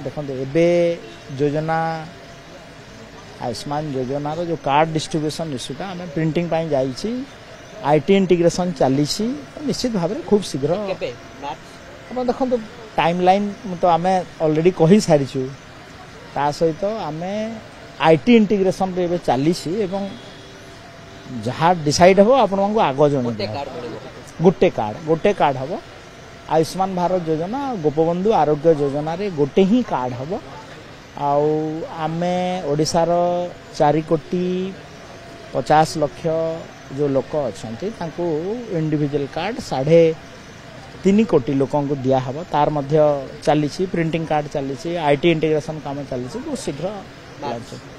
देखो एबे योजना आयुष्मान योजना जो कार्ड डिस्ट्रीब्यूशन इश्यूटा आम प्रिंटिंग जाइए आईटी इंटीग्रेशन चली निश्चित भाव में खूब शीघ्र आप देखो टाइम लाइन तो आम ऑलरेडी कही सारी ता सहित आम आईटी इंटीग्रेशन रे चली जहाँ डिसाइड हम आपण आग जन गोटे कार्ड हम आयुष्मान भारत योजना गोपबंधु आरोग्य योजना रे गोटे ही कार्ड हम आमे ओडिशार 4 कोटी 50 लाख जो लोक अच्छा इंडिविजुअल कार्ड 3.5 कोटी लोकों को दिया हब तार मध्य चली प्रिंटिंग कार्ड चली आईटी इंटीग्रेशन काम चली बहुत शीघ्र।